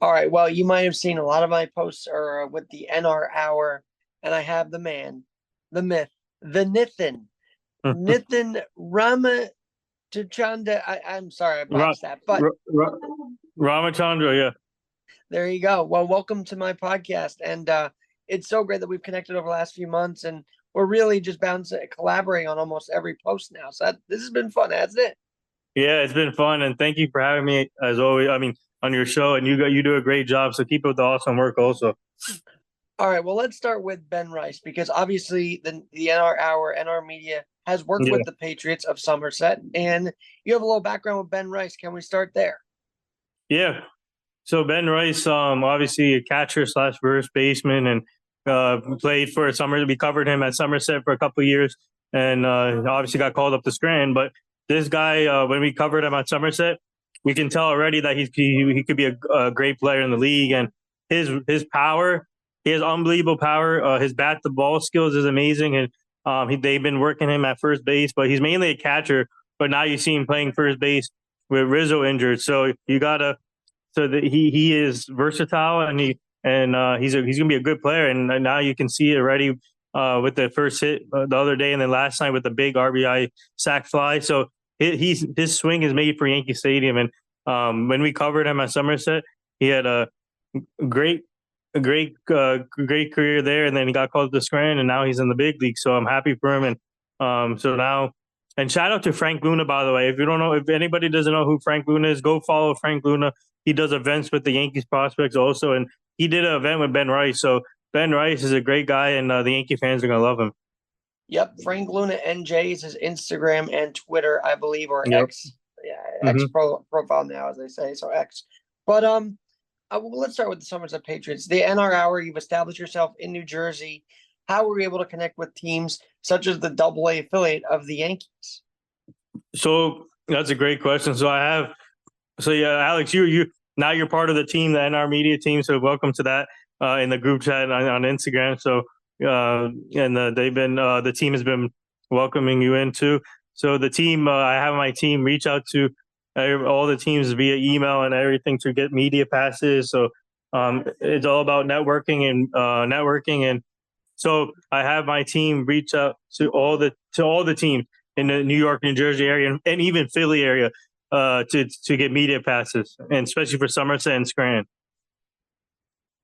All right. Well, you might have seen a lot of my posts are with the NR Hour, and I have the man, the myth, the Nithin, Nithin Ramachandra. I'm sorry, I Ra- botched that, but Ramachandra, yeah. there you go. Well, welcome to my podcast, and it's so great that we've connected over the last few months, and we're really just bouncing, collaborating on almost every post now. So this has been fun, hasn't it? Yeah, it's been fun, and thank you for having me as always. I mean, on your show, and you do a great job. So keep up the awesome work, also. All right. Well, let's start with Ben Rice because obviously the NR Hour, NR Media has worked Yeah, with the Patriots of Somerset, and you have a little background with Ben Rice. Can we start there? yeah. So Ben Rice, obviously a catcher slash first baseman, and played for Summer. We covered him at Somerset for a couple of years, and obviously got called up to Scranton. But this guy, when we covered him at Somerset, we can tell already that he could be a great player in the league, and his power, he has unbelievable power. His bat to ball skills is amazing, and they've been working him at first base, but he's mainly a catcher. But now you see him playing first base with Rizzo injured, so you gotta he is versatile, and he's gonna be a good player. And now you can see it already with the first hit the other day, and then last night with the big RBI sac fly. So his swing is made for Yankee Stadium. And when we covered him at Somerset, he had a great great career there, and then he got called to Scranton, and now he's in the big league. So I'm happy for him. And so now, and shout out to Frank Luna, by the way. If you don't know, if anybody doesn't know who Frank Luna is, go follow Frank Luna. He does events with the Yankees prospects also, and he did an event with Ben Rice. So Ben Rice is a great guy, and the Yankee fans are gonna love him. Yep, Frank Luna NJ is his Instagram and Twitter, I believe, or Yep. X, yeah, X Hmm. profile now, as they say. So X. But well, let's start with the Somerset Patriots. The NR Hour, you've established yourself in New Jersey. How were you able to connect with teams such as the Double A affiliate of the Yankees? So that's a great question. So yeah, Alex, you now you're part of the team, the NR Media team. So welcome to that in the group chat on Instagram. So and they've been the team has been welcoming you in too. So the team, I have my team reach out to all the teams via email and everything to get media passes. So it's all about networking, and so I have my team reach out to all the teams in the New York, New Jersey area, and even Philly area to get media passes, and especially for Somerset and Scranton.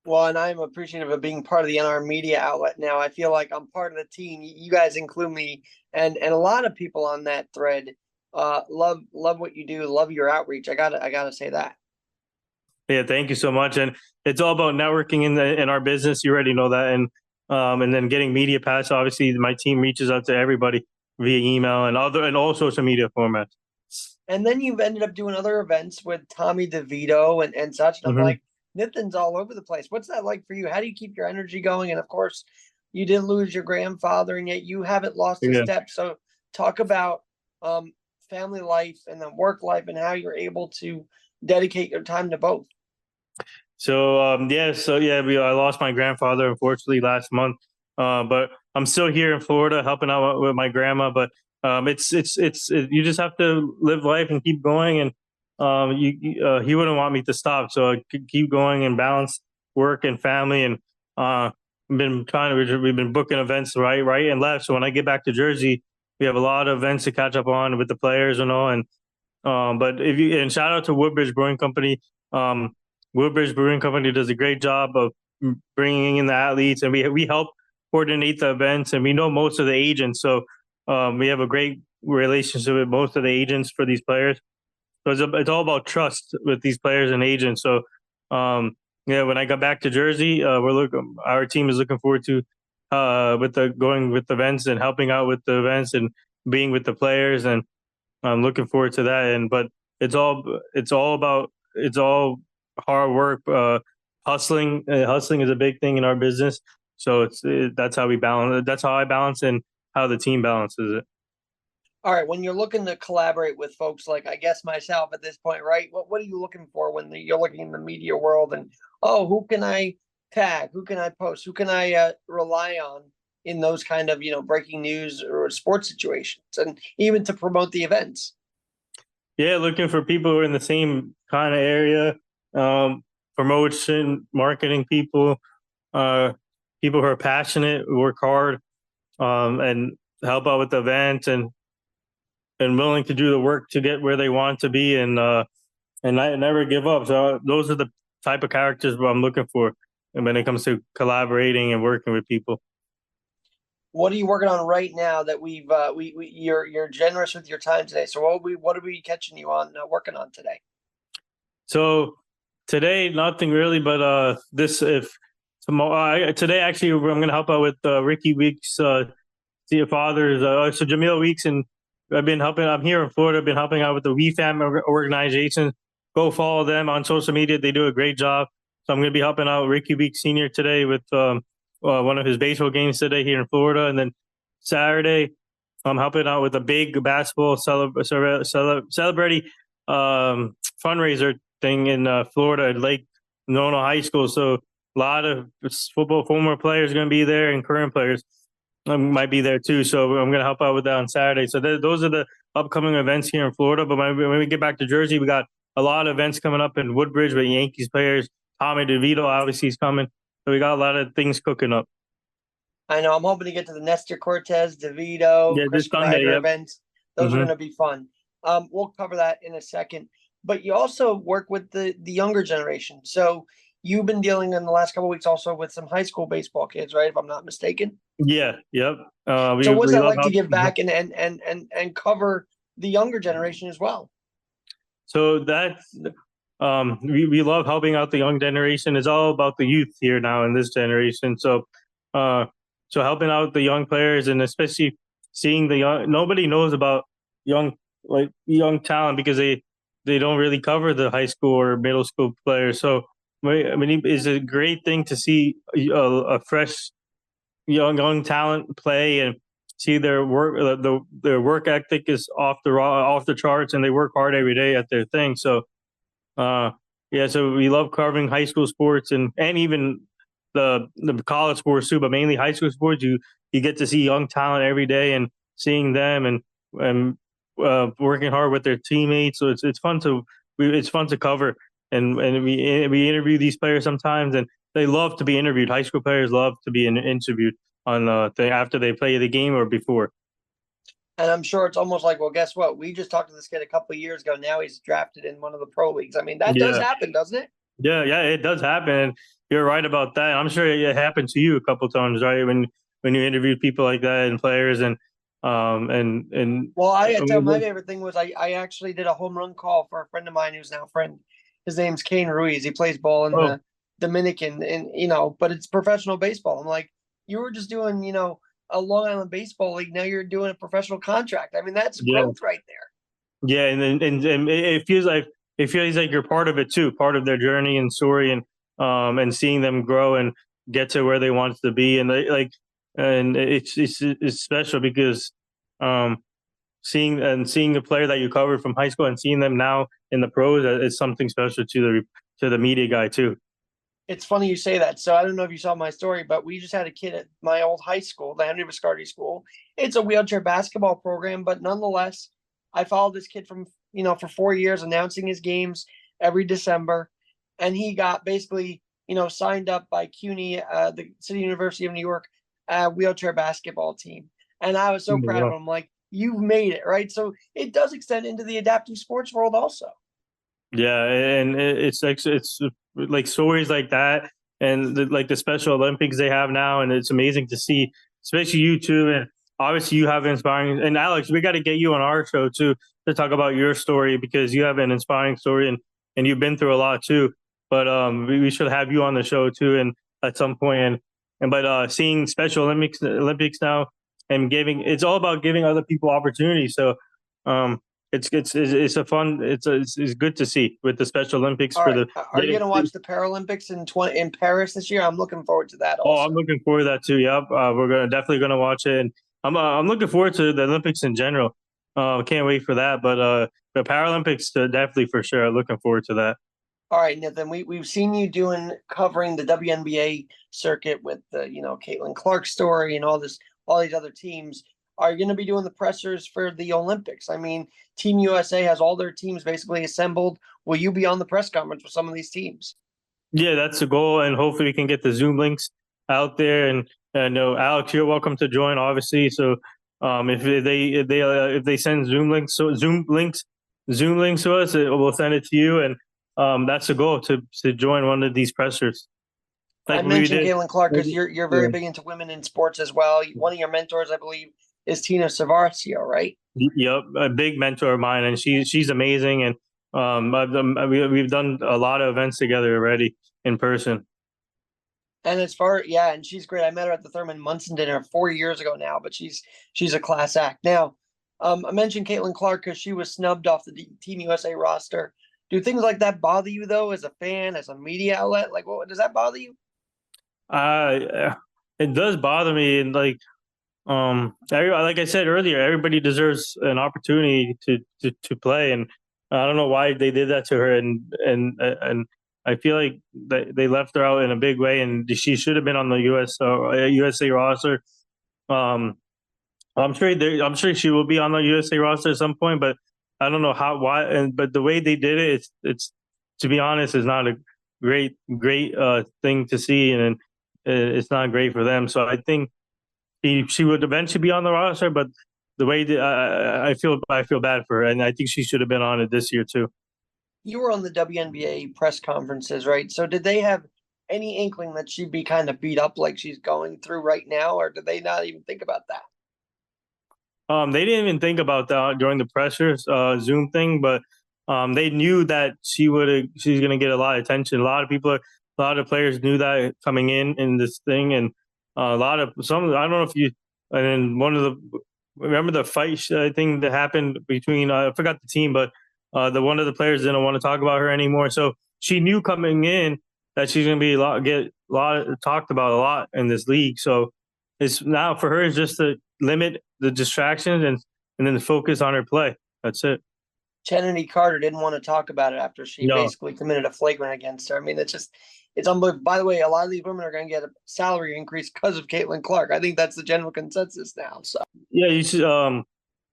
Well, and I'm appreciative of being part of the NR Media outlet now. I feel like I'm part of the team. You guys include me, and a lot of people on that thread love what you do, love your outreach. I gotta say that. Yeah, thank you so much. And it's all about networking in our business. You already know that, and then getting media pass. Obviously, my team reaches out to everybody via email and all social media formats. And then you've ended up doing other events with Tommy DeVito and such. And I'm Hmm. like, Nithin's all over the place. What's that like for you? How do you keep your energy going? And of course, you did lose your grandfather, and yet you haven't lost a Yeah. step. So talk about um, family life and then work life and how you're able to dedicate your time to both. I lost my grandfather unfortunately last month, but I'm still here in Florida helping out with my grandma. But you just have to live life and keep going, and he wouldn't want me to stop, so I could keep going and balance work and family. And we've been booking events right and left. So when I get back to Jersey, we have a lot of events to catch up on with the players and all. And but if you and shout out to Woodbridge Brewing Company. Um, Woodbridge Brewing Company does a great job of bringing in the athletes, and we help coordinate the events, and we know most of the agents. So we have a great relationship with most of the agents for these players. So it's all about trust with these players and agents. So yeah, when I got back to Jersey, our team is looking forward to with the going with events and helping out with the events and being with the players, and I'm looking forward to that. And but it's all hard work. Hustling is a big thing in our business. So that's how we balance. That's how I balance and how the team balances it. All right, when you're looking to collaborate with folks like I guess myself at this point, right? What are you looking for when you're looking in the media world and oh, who can I tag? Who can I post? Who can I rely on in those kind of breaking news or sports situations, and even to promote the events? Yeah, looking for people who are in the same kind of area. promotion, marketing people, people who are passionate, work hard, and help out with the event, and willing to do the work to get where they want to be, and never give up. So those are the type of characters I'm looking for when it comes to collaborating and working with people. What are you working on right now that you're generous with your time today? So what are we catching you on working on today? So today, nothing really, but this if tomorrow today actually I'm going to help out with Ricky Weeks, the fathers. So Jamil Weeks, and I've been helping. I'm here in Florida. I've been helping out with the WeFam organization. Go follow them on social media. They do a great job. So I'm going to be helping out Ricky Weeks Senior today with one of his baseball games today here in Florida, and then Saturday I'm helping out with a big basketball celebrity fundraiser thing in Florida at Lake Nona High School. So a lot of football former players are going to be there, and current players might be there too. So I'm going to help out with that on Saturday. So those are the upcoming events here in Florida. But when we get back to Jersey, we got a lot of events coming up in Woodbridge with Yankees players. Tommy DeVito obviously is coming. So we got a lot of things cooking up. I know. I'm hoping to get to the Nestor Cortez, DeVito, Chris Kreider events. Those are going to be fun. We'll cover that in a second. But you also work with the younger generation. So you've been dealing in the last couple of weeks also with some high school baseball kids, right? If I'm not mistaken. Yeah. Yep. So what's that like to give back and cover the younger generation as well? So that's we love helping out the young generation. It's all about the youth here now in this generation. So helping out the young players, and especially seeing the young. Nobody knows about young talent because they don't really cover the high school or middle school players. So I mean, it's a great thing to see a fresh young talent play and see their work. Their work ethic is off the charts, and they work hard every day at their thing. So yeah, so we love covering high school sports and even the college sports too, but mainly high school sports. You get to see young talent every day and seeing them and working hard with their teammates. So it's fun to cover, and we interview these players sometimes, and they love to be interviewed. High school players love to be interviewed on after they play the game or before. And I'm sure it's almost like, well, guess what? We just talked to this kid a couple of years ago. Now he's drafted in one of the pro leagues. I mean, that does happen, doesn't it? Yeah, it does happen. And you're right about that. I'm sure it happened to you a couple of times, right? When you interviewed people like that and players and well, I tell my favorite thing was I actually did a home run call for a friend of mine who's now a friend. His name's Kane Ruiz. He plays ball in the Dominican, and but it's professional baseball. I'm like, you were just doing, a Long Island baseball league. Now you're doing a professional contract. I mean, that's growth right there. Yeah, and it feels like you're part of it too, part of their journey and story, and seeing them grow and get to where they want to be, and it's special because seeing the player that you covered from high school and seeing them now in the pros is something special to the media guy too. It's funny you say that. So I don't know if you saw my story, but we just had a kid at my old high school, the Henry Viscardi School. It's a wheelchair basketball program, but nonetheless, I followed this kid from, for 4 years, announcing his games every December. And he got basically, signed up by CUNY, the City University of New York, wheelchair basketball team. And I was so proud of him. Like, you've made it, right? So it does extend into the adaptive sports world also. Yeah, and it's like stories like that, and the Special Olympics they have now, and it's amazing to see, especially you too. And obviously, you have inspiring. And Alex, we got to get you on our show too to talk about your story because you have an inspiring story and you've been through a lot too. But we should have you on the show too, and at some point. But seeing Special Olympics now and it's all about giving other people opportunities. So it's a fun. It's good to see with the Special Olympics Are you going to watch the Paralympics in Paris this year? I'm looking forward to that. Also. Oh, I'm looking forward to that too. Yep, we're definitely gonna watch it, and I'm looking forward to the Olympics in general. Can't wait for that. But the Paralympics definitely for sure. Looking forward to that. All right, Nithin, we've seen you covering the WNBA circuit with the Caitlin Clark story and all these other teams. Are you going to be doing the pressers for the Olympics? I mean, Team USA has all their teams basically assembled. Will you be on the press conference with some of these teams? Yeah, that's the goal, and hopefully we can get the Zoom links out there. And no, Alex, you're welcome to join, obviously. So if they send Zoom links to us, we'll send it to you, and that's the goal to join one of these pressers, I like we mentioned did. Caitlin Clark because Maybe- you're very Yeah. big into women in sports as well. One of your mentors, I believe, is Tina Savarcio, right? Yep, a big mentor of mine, and she's amazing. And we've done a lot of events together already in person. And and she's great. I met her at the Thurman Munson dinner 4 years ago now, but she's a class act. Now, I mentioned Caitlin Clark because she was snubbed off the Team USA roster. Do things like that bother you though, as a fan, as a media outlet? Like, what does that bother you? Uh, it does bother me, and like I said earlier, everybody deserves an opportunity to play, and I don't know why they did that to her, and I feel like they left her out in a big way, and she should have been on the USA roster. Um, I'm sure she will be on the USA roster at some point, but I don't know why. And but the way they did it, it's to be honest, is not a great thing to see, and it's not great for them. So I think she would eventually be on the roster, but the way I feel bad for her, and I think she should have been on it this year too. You were on the WNBA press conferences, right? So did they have any inkling that she'd be kind of beat up like she's going through right now, or did they not even think about that? They didn't even think about that during the pressures Zoom thing, but they knew that she's gonna get a lot of attention. A lot of players knew that coming in this thing, and a lot of some. I don't know if you. And then one of the remember the fight thing that happened between I forgot the team, but the one of the players didn't want to talk about her anymore. So she knew coming in that she's gonna be get a lot talked about a lot in this league. So it's now for her is just to limit the distractions and then focus on her play. That's it. Kennedy Carter didn't want to talk about it after she No, basically committed a flagrant against her. I mean, it's unbelievable. By the way, a lot of these women are going to get a salary increase because of Caitlin Clark. I think that's the general consensus now. So, yeah, you should.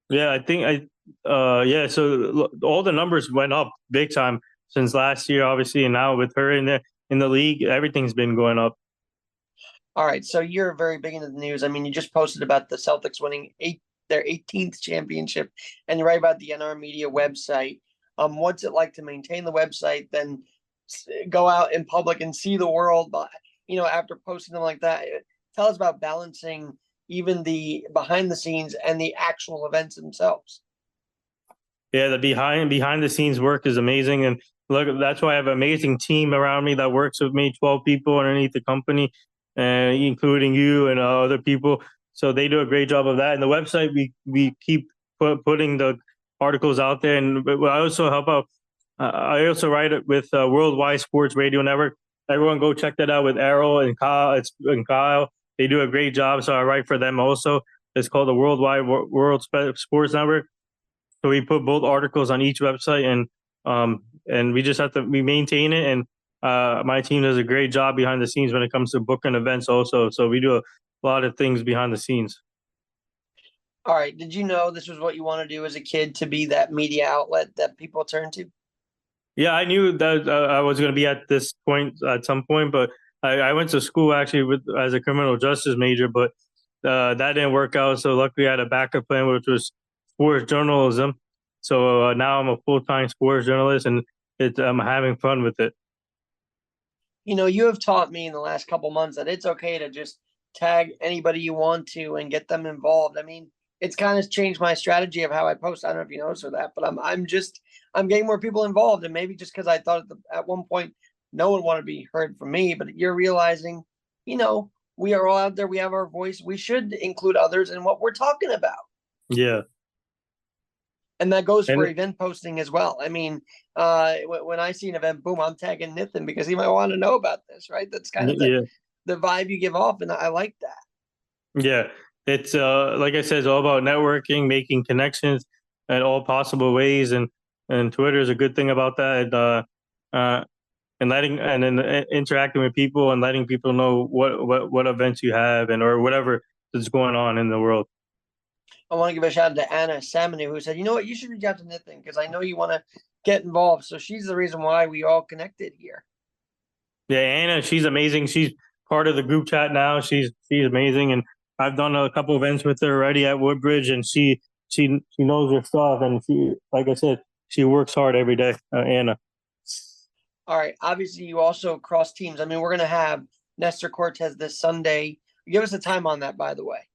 Yeah, I think yeah. So all the numbers went up big time since last year, obviously, and now with her in the league, everything's been going up. all right. So you're very big into the news. I mean, you just posted about the Celtics winning their 18th championship, and you're right about the NR Media website. What's it like to maintain the website, then go out in public and see the world? After posting them like that, tell us about balancing even the behind the scenes and the actual events themselves. Yeah, the behind the scenes work is amazing, and look, that's why I have an amazing team around me that works with me. 12 people underneath the company, including you and other people. So they do a great job of that. And the website, we keep putting the articles out there, and I also help out. I also write it with Worldwide Sports Radio Network. Everyone go check that out with Errol and Kyle. Kyle. They do a great job. So I write for them also. It's called the World Sports Network. So we put both articles on each website, and we just have to we maintain it. And my team does a great job behind the scenes when it comes to booking events also. So we do a lot of things behind the scenes. All right. Did you know this was what you want to do as a kid, to be that media outlet that people turn to? Yeah, I knew that I was going to be at this point at some point, but I went to school actually as a criminal justice major, but that didn't work out. So luckily, I had a backup plan, which was sports journalism. So now I'm a full-time sports journalist, and I'm having fun with it. You have taught me in the last couple months that it's okay to just tag anybody you want to and get them involved. I mean, it's kind of changed my strategy of how I post. I don't know if you noticed or that, but I'm getting more people involved, and maybe just because I thought at one point no one wanted to be heard from me, but you're realizing, we are all out there. We have our voice. We should include others in what we're talking about. Yeah, And that goes for and event posting as well. I mean, when I see an event, boom, I'm tagging Nithin because he might want to know about this, right? That's kind of yeah, the vibe you give off, and I like that. yeah. It's like I said, it's all about networking, making connections in all possible ways, and Twitter is a good thing about that. Uh, and then interacting with people and letting people know what events you have and or whatever is going on in the world. I want to give a shout out to Anna Samanu, who said, you know what, you should reach out to Nithin because I know you want to get involved. So she's the reason why we all connected here. Yeah, Anna, she's amazing. She's part of the group chat now. She's amazing, and I've done a couple events with her already at Woodbridge, and she knows her stuff, and she, like I said, she works hard every day. Anna. All right. Obviously, you also cross teams. I mean, we're gonna have Nestor Cortez this Sunday. Give us a time on that, by the way.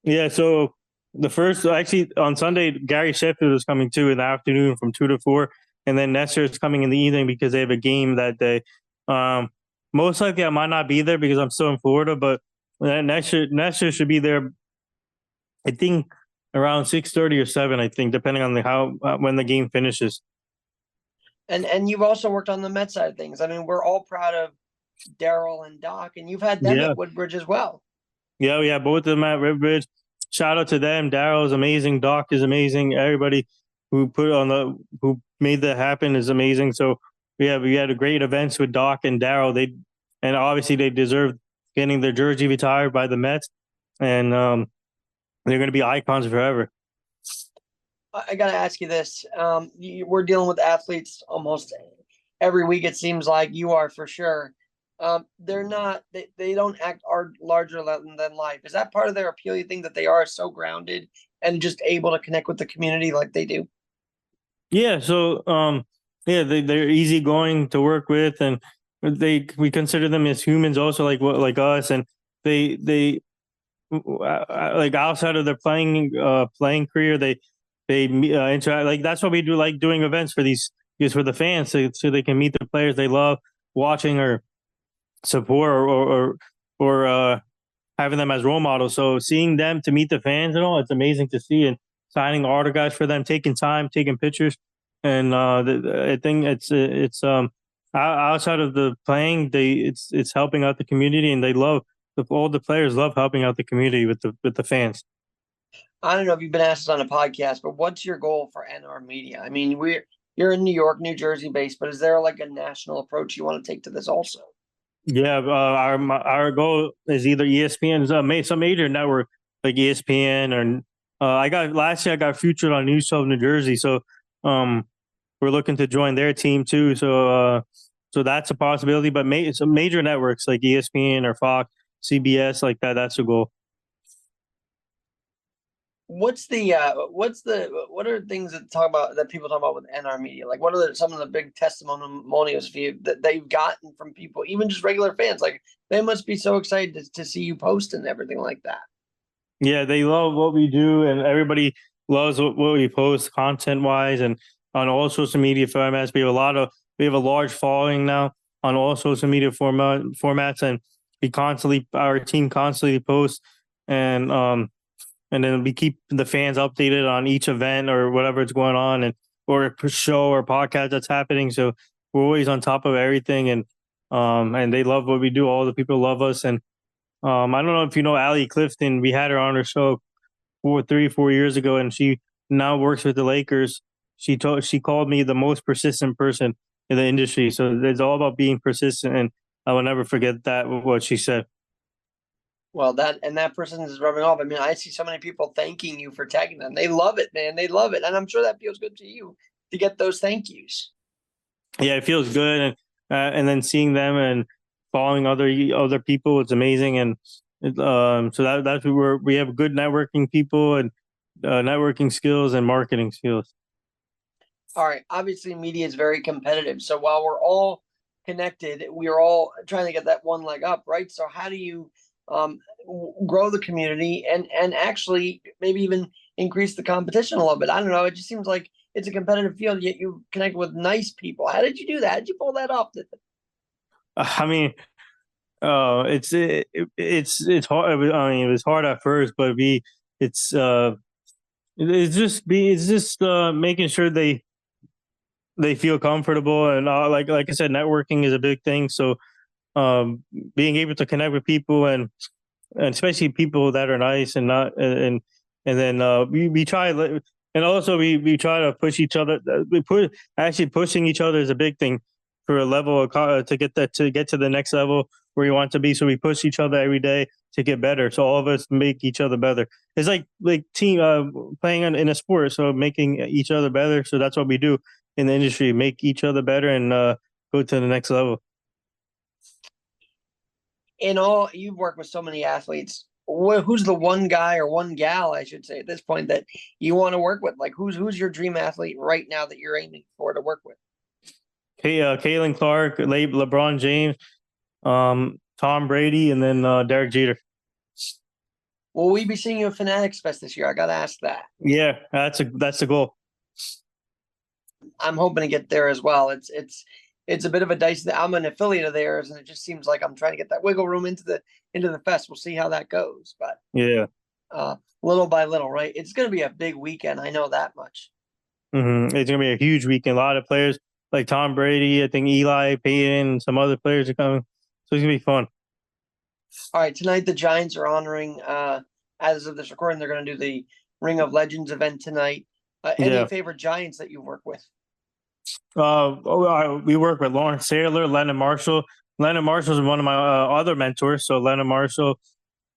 Yeah, so the first actually on Sunday, Gary Sheffield is coming too in the afternoon from 2 to 4, and then Nestor is coming in the evening because they have a game that day. Um, Most likely I might not be there because I'm still in Florida, but Nestor should be there. I think around 6:30 or 7. I think depending on the how when the game finishes. And you've also worked on the Met side of things. I mean, we're all proud of Daryl and Doc, and you've had them Yeah, at Woodbridge as well. yeah, both of them at Riverbridge. Shout out to them. Daryl is amazing. Doc is amazing. Everybody who made that happen is amazing. So we had a great events with Doc and Daryl. And obviously they deserve getting their jersey retired by the Mets, and they're going to be icons forever. I got to ask you this. We're dealing with athletes almost every week, it seems like you are for sure. They're not, they don't act larger than life. Is that part of their appeal? You think that they are so grounded and just able to connect with the community like they do? Yeah. So yeah, they're easygoing to work with, and we consider them as humans also, like us, and they like outside of their playing career, they interact. Like that's what we do, like doing events for these is for the fans, so they can meet the players they love watching or support, or having them as role models. So seeing them to meet the fans and all, it's amazing to see, and signing autographs for them, taking time, taking pictures, and I think it's outside of the playing, it's helping out the community, and they love all the players love helping out the community with the fans. I don't know if you've been asked on a podcast, but what's your goal for NR Media? I mean, you're in New York, New Jersey based, but is there like a national approach you want to take to this also? Yeah, our goal is either ESPN, some major network like ESPN, or I got last year I got featured on News 12 New Jersey, so um, we're looking to join their team too. So that's a possibility. But some major networks like ESPN or Fox, CBS, like that, that's the goal. What are things that people talk about with NR Media? Like, what are some of the big testimonials for you that you've gotten from people, even just regular fans? Like, they must be so excited to see you post and everything like that. Yeah, they love what we do, and everybody loves what we post content wise, and on all social media formats. We have a large following now on all social media formats, and our team constantly posts, and then we keep the fans updated on each event or whatever is going on, and or a show or podcast that's happening. So we're always on top of everything, and they love what we do. All the people love us, and I don't know if you know Allie Clifton. We had her on our show 4 years ago, and she now works with the Lakers. She called me the most persistent person in the industry. So it's all about being persistent, and I will never forget that what she said. Well, that person is rubbing off. I mean, I see so many people thanking you for tagging them. They love it, man. They love it, and I'm sure that feels good to you to get those thank yous. Yeah, it feels good, and then seeing them and following other people, it's amazing, and so that's where we have good networking people, and networking skills and marketing skills. All right. Obviously, media is very competitive. So while we're all connected, we are all trying to get that one leg up, right? So how do you grow the community and actually maybe even increase the competition a little bit? I don't know. It just seems like it's a competitive field, yet you connect with nice people. How did you do that? How did you pull that off? I mean, it's hard. I mean, it was hard at first, but it's it's just making sure they feel comfortable, and like I said, networking is a big thing. So being able to connect with people, and especially people that are nice, and not and then we try, and also we try to push each other. We put Actually pushing each other is a big thing for a level of to get to the next level where you want to be. So we push each other every day to get better. So all of us make each other better. It's like team playing in a sport. So making each other better. So that's what we do in the industry: make each other better, and go to the next level. in all, you've worked with so many athletes. Who's the one guy or one gal, I should say, at this point that you want to work with? Like, who's your dream athlete right now that you're aiming for to work with? Caitlin Clark, LeBron James, Tom Brady, and then Derek Jeter. Will we be seeing you at Fanatics Fest this year? I got to ask that. Yeah, that's the goal. I'm hoping to get there as well. It's a bit of a dicey. I'm an affiliate of theirs, and it just seems like I'm trying to get that wiggle room into the fest. We'll see how that goes, but Yeah, little by little, right? It's going to be a big weekend. I know that much. It's gonna be a huge weekend. A lot of players like Tom Brady, I think Eli, Peyton, some other players are coming, so it's gonna be fun. All right, tonight the Giants are honoring. As of this recording, they're going to do the Ring of Legends event tonight. Any Yeah. favorite Giants that you work with? We work with Lawrence Saylor, Lennon Marshall. Lennon Marshall is one of my other mentors. So Lennon Marshall.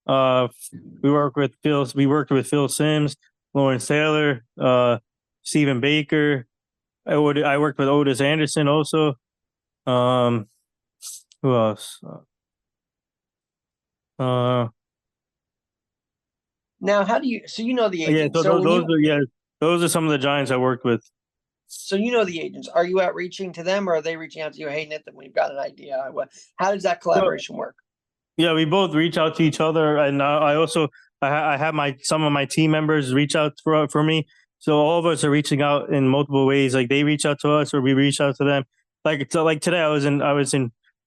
We worked with Phil Sims, Lawrence Saylor, Stephen Baker. I worked with Otis Anderson also. Who else? Now, how do you? So you know the Yeah. agents. So So those are some of the Giants I worked with. so you know the agents. Are you outreaching to them, or are they reaching out to you? Hey, Nithin, we've got an idea. How does that collaboration work? Yeah, we both reach out to each other, and I also I have some of my team members reach out for me. So all of us are reaching out in multiple ways. Like they reach out to us, or we reach out to them. Like today,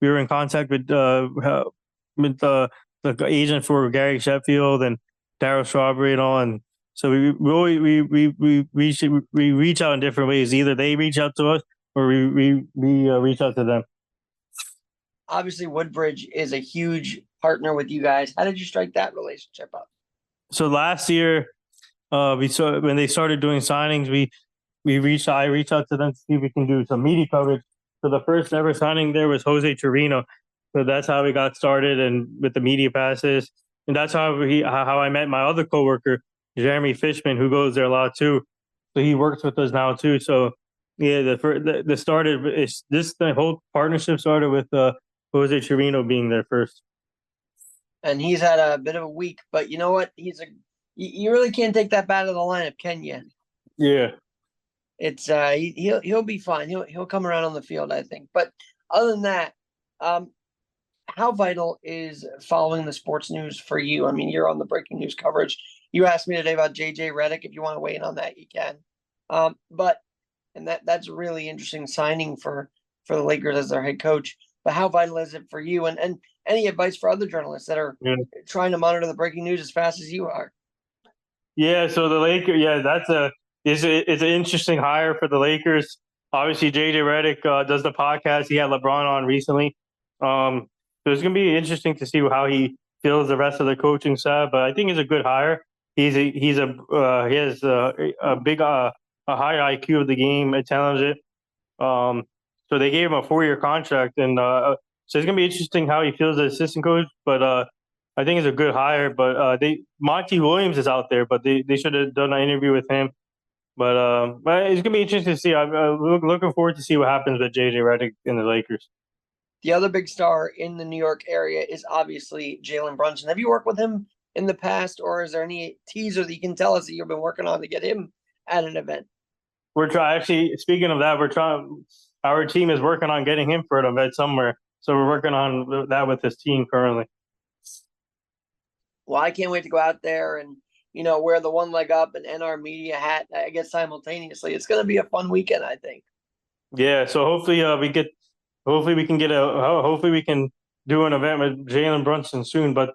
we were in contact with the agent for Gary Sheffield and Darryl Strawberry and all, and so we reach out in different ways. Either they reach out to us, or we reach out to them. Obviously, Woodbridge is a huge partner with you guys. How did you strike that relationship up? So last year, we saw when they started doing signings, I reached out to them to see if we can do some media coverage. So the first ever signing there was Jose Trevino. So that's how we got started, and with the media passes, and that's how I met my other coworker, Jeremy Fishman, who goes there a lot too. So he works with us now too. So yeah, the whole partnership started with Jose Trevino being there first. And he's had a bit of a week, but you know what? You really can't take that bat out of the lineup, can you? Yeah. It's he'll be fine. He'll come around on the field, I think. But other than that, how vital is following the sports news for you? I mean, you're on the breaking news coverage. You asked me today about JJ Redick. If you want to weigh in on that, you can. That's a really interesting signing for the Lakers as their head coach. But how vital is it for you? And any advice for other journalists that are trying to monitor the breaking news as fast as you are? Yeah, so the Lakers, it's an interesting hire for the Lakers. Obviously, JJ Redick does the podcast. He had LeBron on recently. So it's going to be interesting to see how he feels the rest of the coaching staff. But I think he's a good hire. He has a big a high IQ of the game, intelligent. So they gave him a 4-year contract, and so it's going to be interesting how he feels as assistant coach. But I think it's a good hire. But Monty Williams is out there, but they should have done an interview with him. But it's gonna be interesting to see. I'm looking forward to see what happens with JJ Redick in the Lakers. The other big star in the New York area is obviously Jalen Brunson. Have you worked with him in the past, or is there any teaser that you can tell us that you've been working on to get him at an event? Actually, speaking of that, our team is working on getting him for an event somewhere. So we're working on that with this team currently. Well, I can't wait to go out there and wear the one leg up and NR Media hat, I guess, simultaneously. It's going to be a fun weekend, I think. Yeah, so hopefully hopefully we can do an event with Jalen Brunson soon. But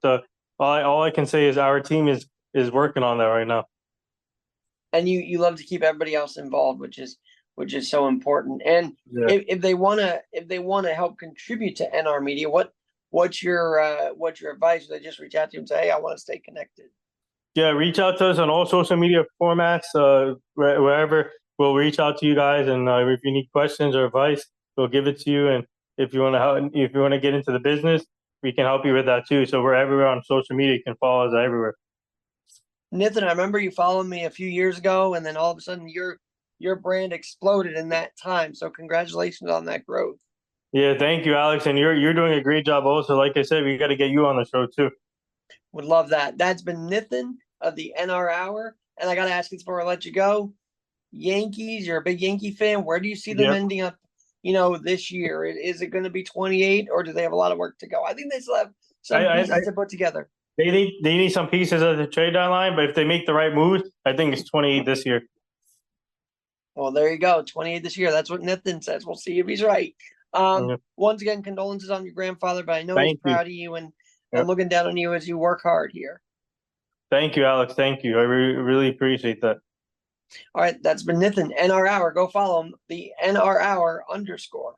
all I can say is our team is working on that right now. And you love to keep everybody else involved, which is so important. And if they want to help contribute to NR Media, what's your advice? They just reach out to you and say, hey, I want to stay connected. Yeah, reach out to us on all social media formats, wherever. We'll reach out to you guys, and if you need questions or advice, we'll give it to you. And if you want to get into the business, we can help you with that too. So we're everywhere on social media. You can follow us everywhere. Nithin, I remember you followed me a few years ago, and then all of a sudden your brand exploded in that time. So congratulations on that growth. Yeah, thank you, Alex, and you're doing a great job. Also, like I said, we got to get you on the show too. Would love that. That's been Nithin of the NR Hour. And I got to ask you before I let you go, Yankees, you're a big Yankee fan. Where do you see them Yep. ending up, this year? Is it going to be 28 or do they have a lot of work to go? I think they still have some I pieces to put together. they need some pieces at the trade deadline, but if they make the right moves, I think it's 28 this year. Well, there you go. 28 this year. That's what Nithin says. We'll see if he's right. Okay. Once again, condolences on your grandfather, but I know he's Thank you. proud of you and Yep. looking down on you as you work hard here. Thank you, Alex. Thank you. I really appreciate that. All right, that's been Nithin, NR Hour. Go follow him, the NR Hour _.